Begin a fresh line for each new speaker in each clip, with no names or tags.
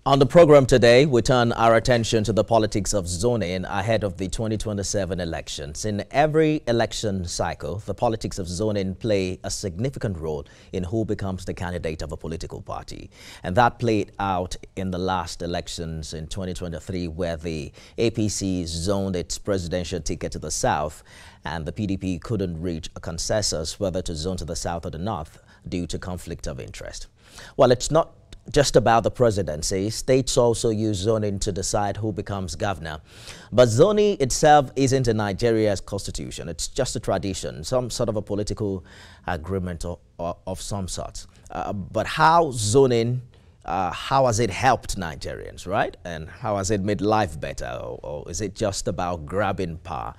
On the program today, we turn our attention to the politics of zoning ahead of the 2027 elections. In every election cycle, the politics of zoning play a significant role in who becomes the candidate of a political party. And that played out in the last elections in 2023, where the APC zoned its presidential ticket to the south, and the PDP couldn't reach a consensus whether to zone to the south or the north due to conflict of interest. Well, it's not just about the presidency. States also use zoning to decide who becomes governor. But zoning itself isn't in Nigeria's constitution. It's just a tradition, some sort of a political agreement of some sort. But how zoning, how has it helped Nigerians, right? And how has it made life better? Or is it just about grabbing power?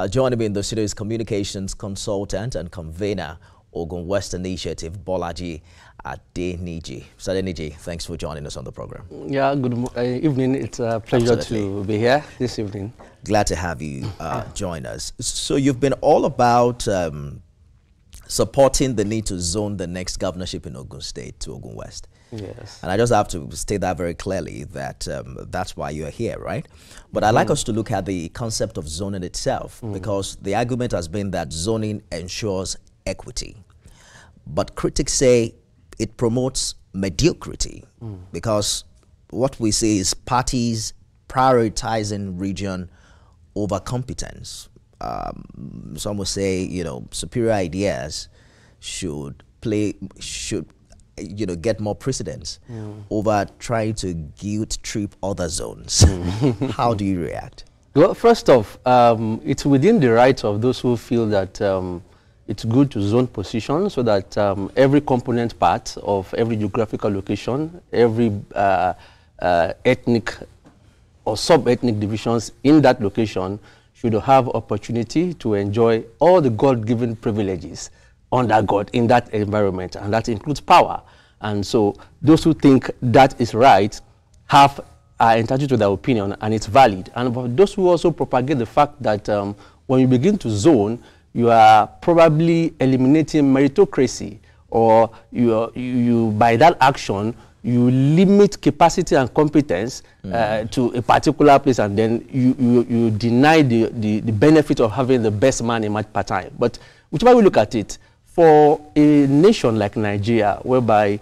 Joining me in the studio is communications consultant and convener, Ogun West Initiative, Bolaji Adeniji. Mr. Adeniji, thanks for joining us on the program.
Yeah, good evening. It's a pleasure to be here this evening.
Glad to have you join us. So you've been all about supporting the need to zone the next governorship in Ogun State to Ogun West.
Yes.
And I just have to state that very clearly that that's why you're here, right? But I'd like us to look at the concept of zoning itself, because the argument has been that zoning ensures equity. But critics say it promotes mediocrity, because what we see is parties prioritizing region over competence. Some will say, you know, superior ideas should get more precedence over trying to guilt trip other zones. How do you react?
Well, first off, it's within the right of those who feel that it's good to zone positions so that every component part of every geographical location, every ethnic or sub-ethnic divisions in that location should have opportunity to enjoy all the God-given privileges under God in that environment, and that includes power. And so those who think that is right are entitled to their opinion, and it's valid. And for those who also propagate the fact that when you begin to zone, you are probably eliminating meritocracy, or you by that action, you limit capacity and competence to a particular place, and then you deny the benefit of having the best man in match per time. But whichever we look at it, for a nation like Nigeria, whereby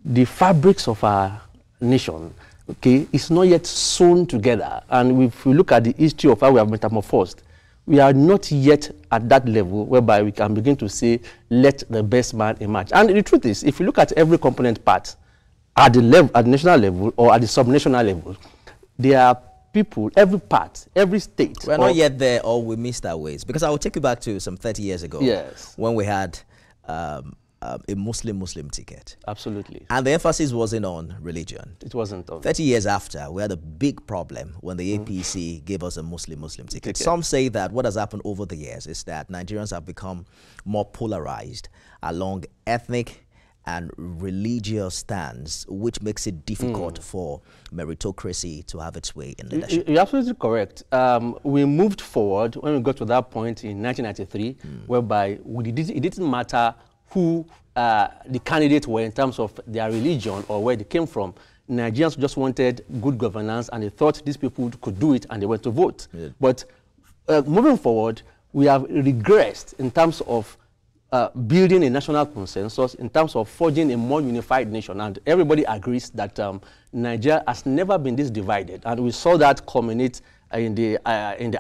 the fabrics of our nation, okay, is not yet sewn together, and if we look at the history of how we have metamorphosed, we are not yet at that level whereby we can begin to say, let the best man emerge. And the truth is, if you look at every component part at the level, at the national level or at the subnational level, there are people, every part, every state.
We're not yet there, or we missed our ways. Because I will take you back to some 30 years ago,
yes,
when we had a Muslim ticket.
Absolutely.
And the emphasis wasn't on religion.
It wasn't on.
30 years after, we had a big problem when the APC gave us a Muslim ticket. Some say that what has happened over the years is that Nigerians have become more polarized along ethnic and religious stands, which makes it difficult for meritocracy to have its way in leadership.
You're absolutely correct. We moved forward when we got to that point in 1993, whereby it didn't matter who the candidates were in terms of their religion or where they came from. Nigerians just wanted good governance, and they thought these people could do it, and they went to vote. Yeah. But moving forward, we have regressed in terms of building a national consensus, in terms of forging a more unified nation. And everybody agrees that Nigeria has never been this divided. And we saw that culminate in the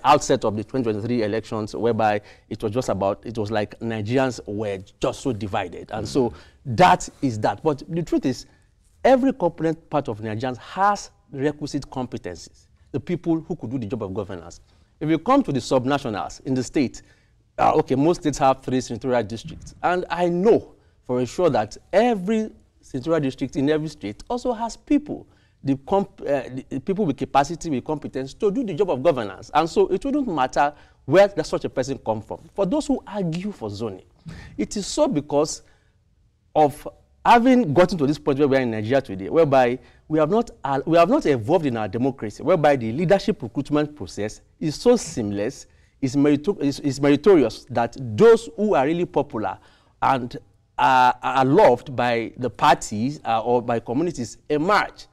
outset of the 2023 elections, whereby it was just about, it was like Nigerians were just so divided. And so that is that. But the truth is, every component part of Nigerians has requisite competencies, the people who could do the job of governance. If you come to the subnationals in the state, okay, most states have 3 senatorial districts. And I know for sure that every senatorial district in every state also has people, the people with capacity, with competence to do the job of governance. And so it wouldn't matter where such a person comes from. For those who argue for zoning, it is so because of having gotten to this point where we are in Nigeria today, whereby we have not evolved in our democracy, whereby the leadership recruitment process is so seamless, is meritorious, that those who are really popular and are loved by the parties or by communities emerge.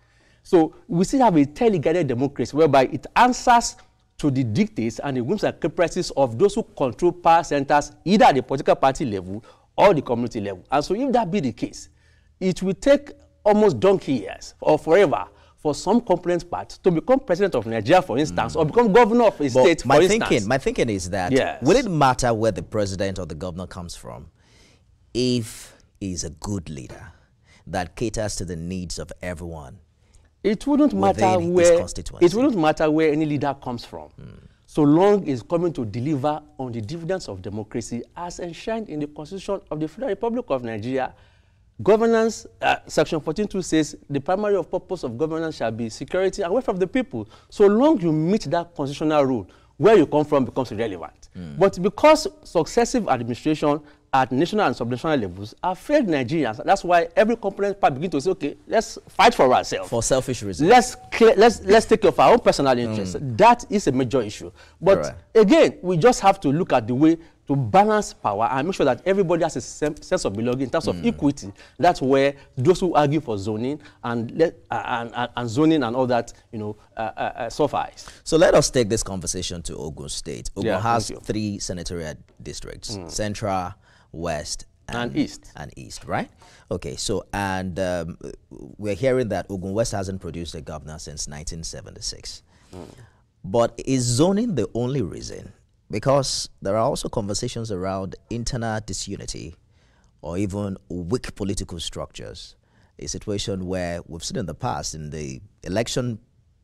So we still have a tele-guided democracy whereby it answers to the dictates and the whims and caprices of those who control power centers, either at the political party level or the community level. And so if that be the case, it will take almost donkey years or forever for some component part to become president of Nigeria, for instance, or become governor of a state, for instance.
My thinking is that,
yes,
will it matter where the president or the governor comes from if he's a good leader that caters to the needs of everyone?
It wouldn't matter where any leader comes from, so long as coming to deliver on the dividends of democracy as enshrined in the Constitution of the Federal Republic of Nigeria. Governance, Section 14.2 says the primary purpose of governance shall be security and welfare of the people. So long you meet that constitutional rule, where you come from becomes irrelevant. But because successive administration at national and subnational levels have failed Nigerians, that's why every component part begin to say, okay, let's fight for ourselves.
For selfish reasons.
Let's take care of our own personal interests. That is a major issue. But again, we just have to look at the way to balance power and make sure that everybody has a sense of belonging in terms of equity. That's where those who argue for zoning and zoning and all that, suffice.
So let us take this conversation to Ogun State. Ogun has 3 senatorial districts: Central, West, and East, right? Okay, so, and we're hearing that Ogun West hasn't produced a governor since 1976. But is zoning the only reason? Because there are also conversations around internal disunity or even weak political structures, a situation where we've seen in the past, in the election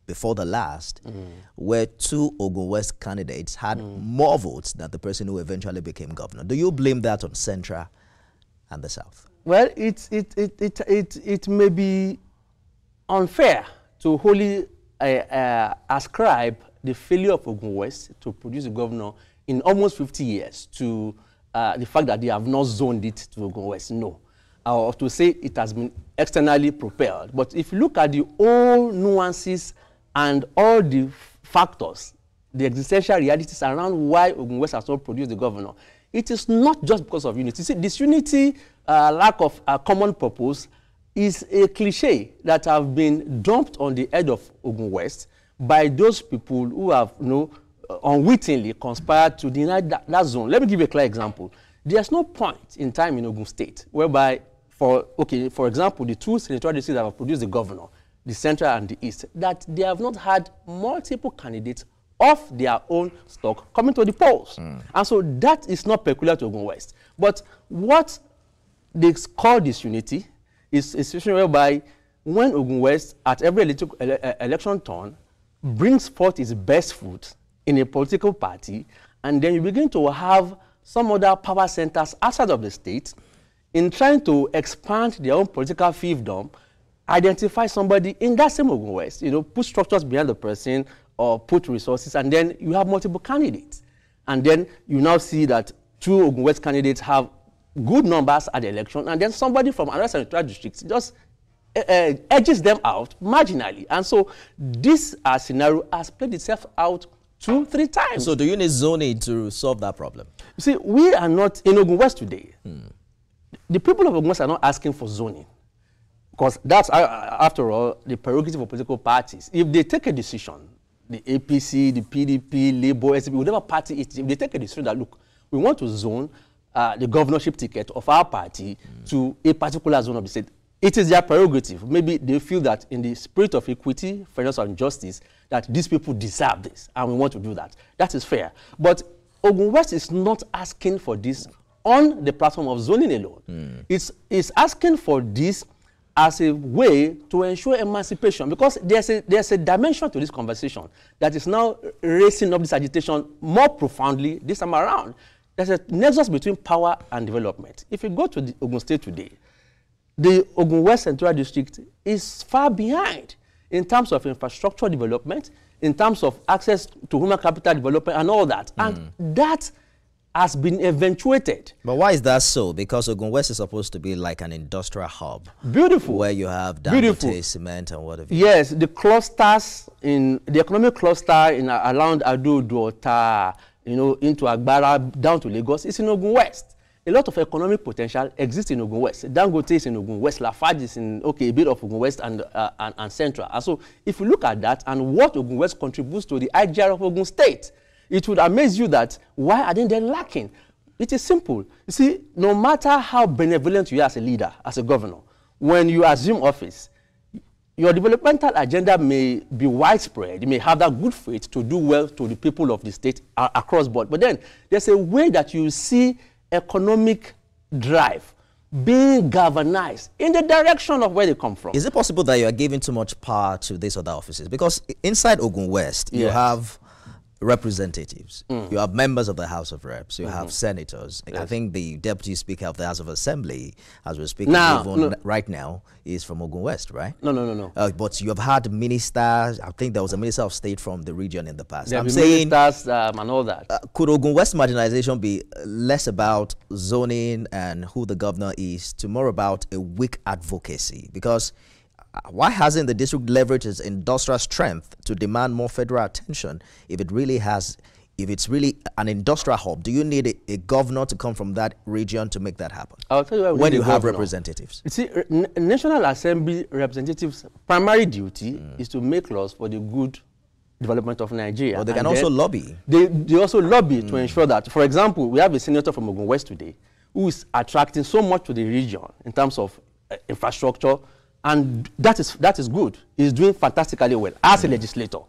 before the last, where 2 Ogun West candidates had more votes than the person who eventually became governor. Do you blame that on Central and the South?
Well, it may be unfair to wholly ascribe the failure of Ogun West to produce a governor in almost 50 years to the fact that they have not zoned it to Ogun West. No. Or to say it has been externally propelled. But if you look at the all nuances and all the factors, the existential realities around why Ogun West has not produced the governor, it is not just because of unity. See, disunity, lack of common purpose, is a cliche that have been dumped on the head of Ogun West by those people who have, unwittingly conspired to deny that zone. Let me give you a clear example. There's no point in time in Ogun State whereby, for example, the 2 senatorial districts that have produced the governor, the Central and the East, that they have not had multiple candidates of their own stock coming to the polls. And so that is not peculiar to Ogun West. But what they call disunity is a situation whereby when Ogun West, at every election turn, brings forth its best foot in a political party, and then you begin to have some other power centers outside of the state in trying to expand their own political fiefdom, identify somebody in that same Ogun West, put structures behind the person or put resources, and then you have multiple candidates. And then you now see that 2 Ogun West candidates have good numbers at the election, and then somebody from another senatorial district just edges them out marginally. And so this scenario has played itself out 2-3 times.
So do you need zoning to solve that problem?
You see, we are not in Ogun West today. The people of Ogun West are not asking for zoning, because that's, after all, the prerogative of political parties. If they take a decision, the APC, the PDP, Labour, SDP, whatever party it is, if they take a decision that, look, we want to zone the governorship ticket of our party to a particular zone of the state, it is their prerogative. Maybe they feel that in the spirit of equity, fairness, and justice, that these people deserve this, and we want to do that. That is fair. But Ogun West is not asking for this on the platform of zoning alone. It's asking for this as a way to ensure emancipation, because there's a dimension to this conversation that is now raising up this agitation more profoundly this time around. There's a nexus between power and development. If you go to the Ogun State today, the Ogun West Central District is far behind in terms of infrastructure development, in terms of access to human capital development and all that. And that has been eventuated.
But why is that so? Because Ogun West is supposed to be like an industrial hub.
Beautiful.
Where you have Dangote, cement and whatever.
Yes, the clusters, in the economic cluster in around Ado, Duota, into Agbara, down to Lagos, is in Ogun West. a lot of economic potential exists in Ogun West. Dangote is in Ogun West, Lafarge is in, a bit of Ogun West and Central. And so if you look at that and what Ogun West contributes to the IGR of Ogun State, it would amaze you that why are they lacking? It is simple. You see, no matter how benevolent you are as a leader, as a governor, when you assume office, your developmental agenda may be widespread. You may have that good faith to do well to the people of the state across board. But then there's a way that you see economic drive being galvanized in the direction of where they come from.
Is it possible that you are giving too much power to these other offices? Because inside Ogun West, you have representatives, you have members of the House of Reps, you have senators. I think the Deputy Speaker of the House of Assembly, as we're speaking right now, is from Ogun West, right?
No.
But you have had ministers. I think there was a minister of state from the region in the past.
I'm saying ministers and all that.
Could Ogun West marginalization be less about zoning and who the governor is, to more about a weak advocacy? Because why hasn't the district leveraged its industrial strength to demand more federal attention if it really has, if it's really an industrial hub? Do you need a governor to come from that region to make that happen?
I'll tell you why.
When you have representatives.
You see, National Assembly representatives' primary duty is to make laws for the good development of Nigeria.
But they can also lobby.
They also lobby to ensure that, for example, we have a senator from Ogun West today who is attracting so much to the region in terms of infrastructure. And that is good. He's doing fantastically well as a legislator,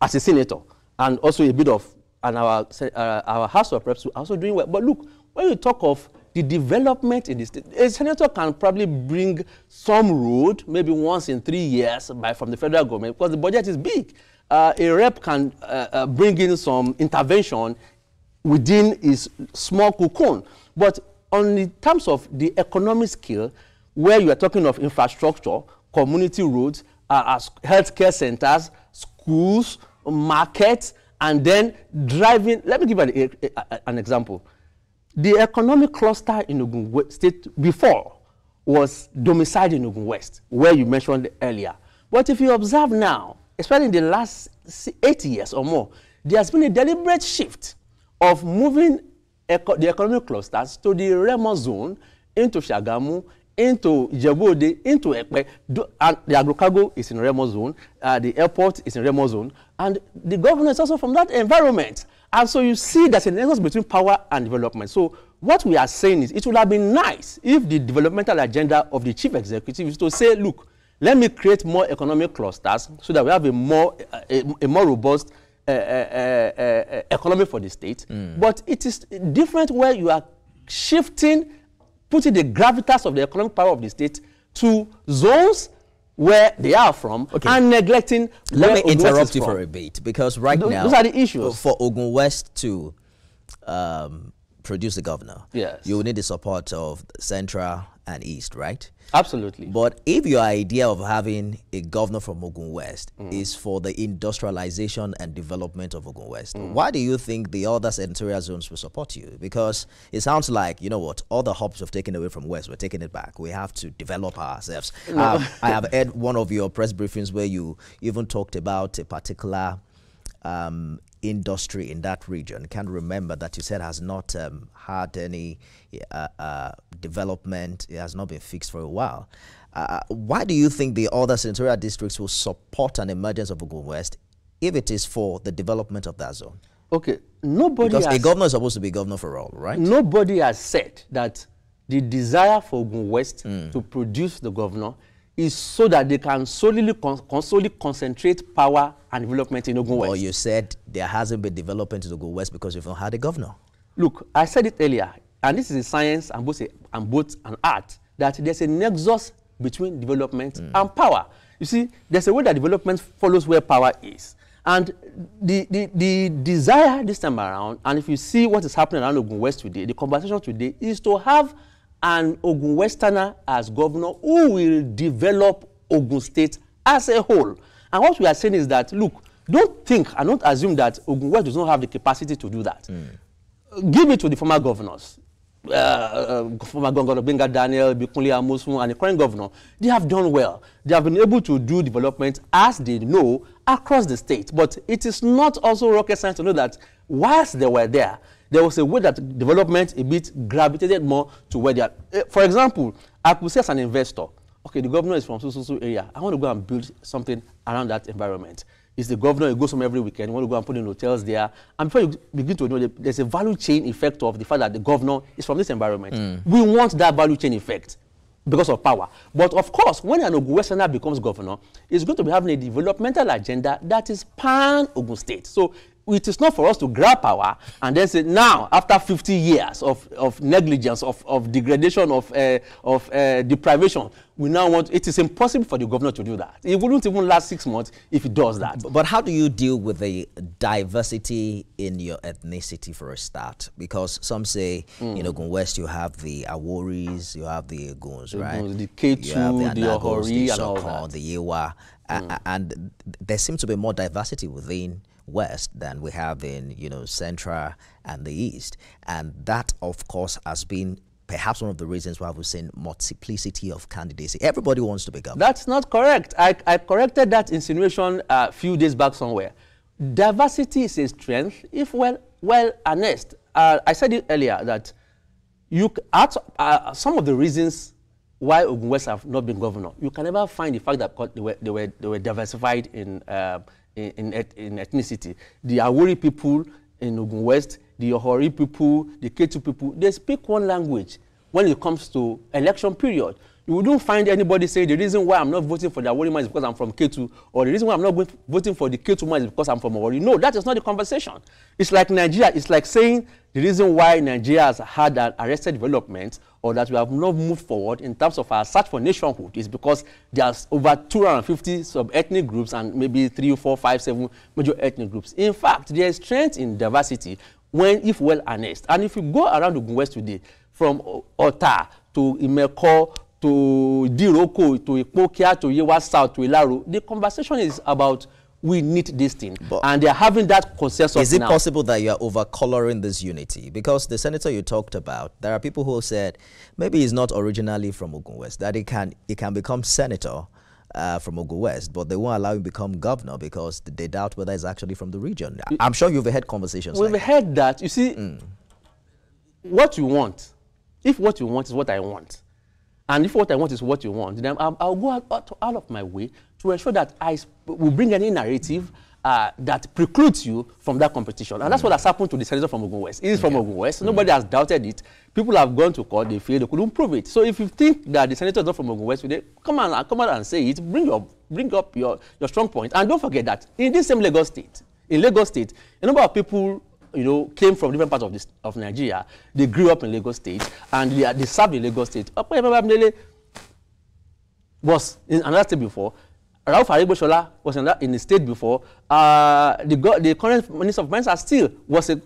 as a senator, and also a bit of, and our House of Reps are also doing well. But look, when you talk of the development in the state, a senator can probably bring some road, maybe once in 3 years from the federal government, because the budget is big. A rep can bring in some intervention within his small cocoon. But on the terms of the economic scale, where you are talking of infrastructure, community roads, healthcare centers, schools, markets, and then driving. Let me give an example. The economic cluster in Ogun West State before was domiciled in Ogun West, where you mentioned earlier. But if you observe now, especially in the last 8 years or more, there has been a deliberate shift of moving the economic clusters to the Remo zone, into Shagamu, into Ijebu-Ode, into Ekpe, and the agro-cargo is in Remo zone, the airport is in Remo zone, and the governor is also from that environment. And so you see there's a nexus between power and development. So what we are saying is it would have been nice if the developmental agenda of the chief executive is to say, look, let me create more economic clusters so that we have a more robust economy for the state. But it is different where you are shifting, putting the gravitas of the economic power of the state to zones where they are from, and neglecting.
Let me interrupt you for a bit, because right now,
those are the issues.
For Ogun West to produce the governor, you will need the support of Central and East, right?
Absolutely.
But if your idea of having a governor from Ogun West is for the industrialization and development of Ogun West, why do you think the other senatorial zones will support you? Because it sounds like, you know what, all the hubs we've taken away from West, we're taking it back. We have to develop ourselves. I have heard one of your press briefings where you even talked about a particular industry in that region. Can't remember that you said has not had any development. It has not been fixed for a while. Why do you think the other senatorial districts will support an emergence of Ogun West if it is for the development of that zone?
Okay, nobody
because a governor is supposed to be governor for all, right?
Nobody has said that the desire for Ogun West to produce the governor is so that they can solely concentrate power and development in Ogun West.
Well, you said there hasn't been development in Ogun West because you've not had a governor.
Look, I said it earlier, and this is a science and both an art, that there's a nexus between development and power. You see, there's a way that development follows where power is. And the desire this time around, and if you see what is happening around Ogun West today, the conversation today is to have an Ogun Westerner as governor who will develop Ogun State as a whole. And what we are saying is that, look, don't think and don't assume that Ogun West does not have the capacity to do that. Give it to the former governors. Former Governor Benga Daniel, Bikunle Amosun, and the current governor. They have done well. They have been able to do development as they know across the state. But it is not also rocket science to know that whilst they were there, there was a way that development a bit gravitated more to where they are. For example, I could say as an investor, okay, the governor is from so area. I want to go and build something around that environment. It's the governor, you go somewhere every weekend, you want to go and put in hotels there. And before you begin to know, there's a value chain effect of the fact that the governor is from this environment. We want that value chain effect because of power. But of course, when an Ogun Westerner becomes governor, it's going to be having a developmental agenda that is pan-Ogun State. So it is not for us to grab power and then say, now, after 50 years of negligence, of degradation, of deprivation, we now want, it is impossible for the governor to do that. It wouldn't even last 6 months if he does that.
But how do you deal with the diversity in your ethnicity for a start? Because some say, in Ogun West, you have the Aworis, you have the Oguns, right?
The Ketu, the Ohori, and all that.
The Yewa. And there seems to be more diversity within West than we have in, Central and the East. And that, of course, has been perhaps one of the reasons why we've seen multiplicity of candidacy. Everybody wants to be governor.
That's not correct. I corrected that insinuation a few days back somewhere. Diversity is a strength if well harnessed. I said it earlier that some of the reasons why Ogun West have not been governor, you can never find the fact that they were diversified in ethnicity. The Awori people in Ogun West, the Ohori people, the Ketu people, they speak one language when it comes to election period. You wouldn't find anybody saying the reason why I'm not voting for the Awori man is because I'm from Ketu, or the reason why I'm not voting for the Ketu man is because I'm from Ohori. No, that is not the conversation. It's like Nigeria. It's like saying the reason why Nigeria has had an arrested development, or that we have not moved forward in terms of our search for nationhood, is because there's over 250 sub-ethnic groups and maybe 3, 4, 5, 7 major ethnic groups. In fact, there is strength in diversity if well harnessed. And if you go around Ogun West today, from Ota to Imeko to Diroko to Ipokia to Yewa South to Ilaro, the conversation is about we need this thing. And they're having that consensus now.
Is it possible that you're over-coloring this unity? Because the senator you talked about, there are people who said maybe he's not originally from Ogun West, that he can become senator from Ogun West, but they won't allow him to become governor because they doubt whether he's actually from the region. I'm sure you've had conversations
We've heard that. You see, what you want, if what you want is what I want, and if what I want is what you want, then I'll go out of my way to ensure that I will bring any narrative that precludes you from that competition. And that's what has happened to the senator from Ogun West. He is from Ogun West. Nobody has doubted it. People have gone to court. They feel they couldn't prove it. So if you think that the senator is not from Ogun West, come out and say it. Bring up your strong point. And don't forget that in this same Lagos State, a number of people came from different parts of Nigeria. They grew up in Lagos State and they served in Lagos State. Was in another state before. Rauf Aregbesola was in the state before. The current Minister of Finance still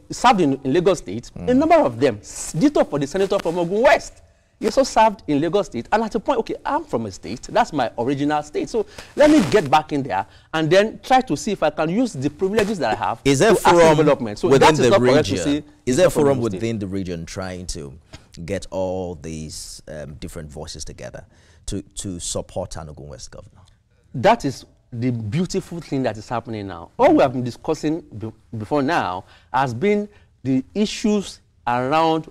served in Lagos State. A number of them, ditto for the senator from Ogun West. He also served in Lagos State. And at a point, okay, I'm from a state. That's my original state. So let me get back in there and then try to see if I can use the privileges that I have
to forum
development. So
within
that is
the
not correct
region?
to say.
Is there a forum within the region trying to get all these different voices together to support an Ogun West governor?
That is the beautiful thing that is happening now. All we have been discussing before now has been the issues around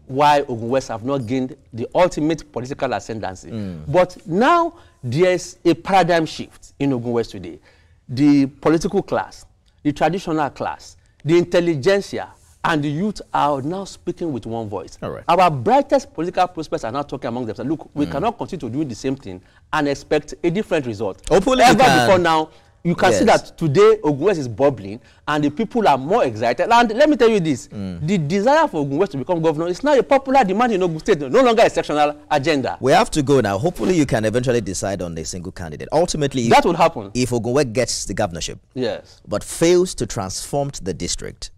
why Ogun West have not gained the ultimate political ascendancy. But now there's a paradigm shift in Ogun West today. The political class, the traditional class, the intelligentsia, and the youth are now speaking with one voice.
All right.
Our brightest political prospects are now talking among themselves. Look, we cannot continue to do the same thing and expect a different result.
Hopefully
before now, you can see that today Ogun West is bubbling and the people are more excited. And let me tell you this, the desire for Ogun West to become governor is now a popular demand in Ogun State, no longer a sectional agenda.
We have to go now. Hopefully you can eventually decide on a single candidate. Ultimately,
that would happen.
If Ogun West gets the governorship,
yes,
but fails to transform the district,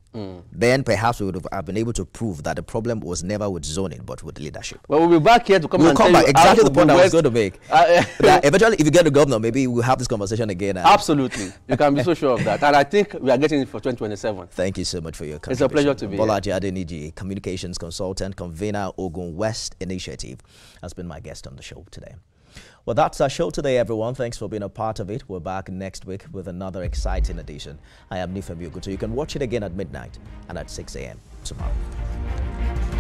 then perhaps we would have been able to prove that the problem was never with zoning, but with leadership.
Well, we'll be back here to come and
come back. Exactly the point I was going to make.
That
eventually, if you get the governor, maybe we'll have this conversation again.
Absolutely. You can be so sure of that. And I think we are getting it for 2027.
Thank you so much for your contribution.
It's a pleasure to be here.
Bolaji Adeniji, Communications Consultant, Convener, Ogun West Initiative, has been my guest on the show today. Well, that's our show today, everyone. Thanks for being a part of it. We're back next week with another exciting edition. I am Nifemi Oguntoye. You can watch it again at midnight and at 6 a.m. tomorrow.